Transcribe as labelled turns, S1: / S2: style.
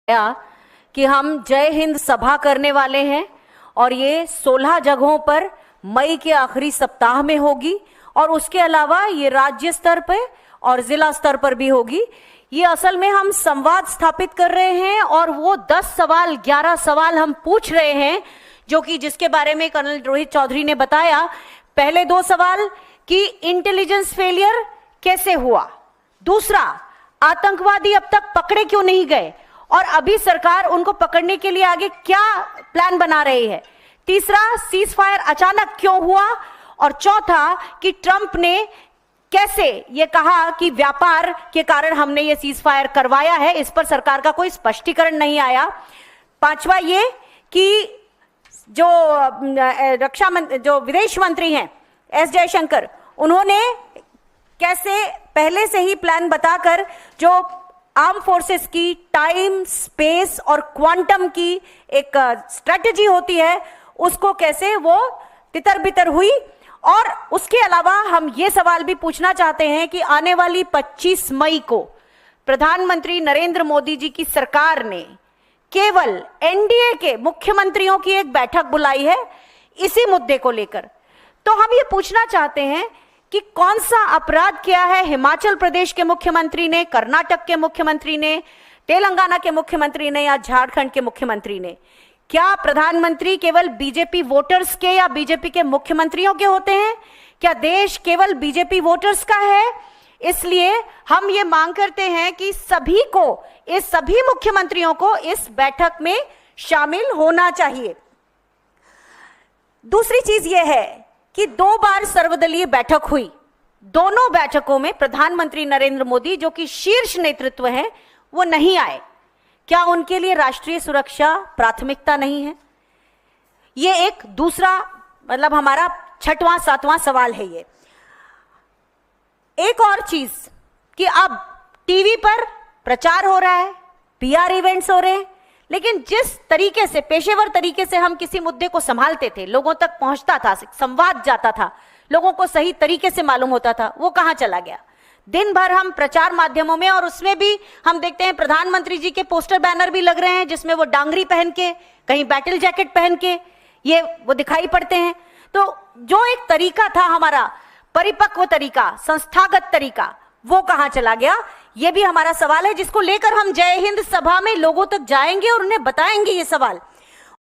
S1: कि हम जय हिंद सभा करने वाले हैं और ये 16 जगहों पर मई के आखिरी सप्ताह में होगी और उसके अलावा ये राज्य स्तर पे और जिला स्तर पर भी होगी। ये असल में हम संवाद स्थापित कर रहे हैं और वो 10 सवाल 11 सवाल हम पूछ रहे हैं जो कि जिसके बारे में कर्नल रोहित चौधरी ने बताया। पहले 2 सवाल कि इंटेलिजेंस फेलियर कैसे हुआ, दूसरा आतंकवादी अब तक पकड़े क्यों नहीं गए और अभी सरकार उनको पकड़ने के लिए आगे क्या प्लान बना रही है, तीसरा सीज फायर अचानक क्यों हुआ और चौथा कि ट्रंप ने कैसे ये कहा कि व्यापार के कारण हमने ये सीज फायर करवाया है, इस पर सरकार का कोई स्पष्टीकरण नहीं आया। पांचवा ये कि जो विदेश मंत्री हैं एस जयशंकर, उन्होंने कैसे पहले से ही प्लान बताकर जो आर्म फोर्सेस की टाइम स्पेस और क्वांटम की एक स्ट्रेटजी होती है उसको कैसे वो तितर बितर हुई। और उसके अलावा हम ये सवाल भी पूछना चाहते हैं कि आने वाली 25 मई को प्रधानमंत्री नरेंद्र मोदी जी की सरकार ने केवल एनडीए के मुख्यमंत्रियों की एक बैठक बुलाई है इसी मुद्दे को लेकर। तो हम ये पूछना चाहते हैं कि कौन सा अपराध किया है हिमाचल प्रदेश के मुख्यमंत्री ने, कर्नाटक के मुख्यमंत्री ने, तेलंगाना के मुख्यमंत्री ने या झारखंड के मुख्यमंत्री ने। क्या प्रधानमंत्री केवल बीजेपी वोटर्स के या बीजेपी के मुख्यमंत्रियों के होते हैं? क्या देश केवल बीजेपी वोटर्स का है? इसलिए हम ये मांग करते हैं कि सभी मुख्यमंत्रियों को इस बैठक में शामिल होना चाहिए। दूसरी चीज यह है कि 2 बार सर्वदलीय बैठक हुई, दोनों बैठकों में प्रधानमंत्री नरेंद्र मोदी जो कि शीर्ष नेतृत्व है वो नहीं आए। क्या उनके लिए राष्ट्रीय सुरक्षा प्राथमिकता नहीं है? ये एक दूसरा मतलब हमारा 6वां 7वां सवाल है। ये एक और चीज कि अब टीवी पर प्रचार हो रहा है, पीआर इवेंट्स हो रहे हैं, लेकिन जिस तरीके से पेशेवर तरीके से हम किसी मुद्दे को संभालते थे, लोगों तक पहुंचता था, संवाद जाता था, लोगों को सही तरीके से मालूम होता था, वो कहां चला गया? दिन भर हम प्रचार माध्यमों में और उसमें भी हम देखते हैं प्रधानमंत्री जी के पोस्टर बैनर भी लग रहे हैं जिसमें वो डांगरी पहन के, कहीं बैटल जैकेट पहन के वो दिखाई पड़ते हैं। तो जो एक तरीका था हमारा परिपक्व तरीका, संस्थागत तरीका, वो कहां चला गया? ये भी हमारा सवाल है जिसको लेकर हम जय हिंद सभा में लोगों तक जाएंगे और उन्हें बताएंगे ये सवाल।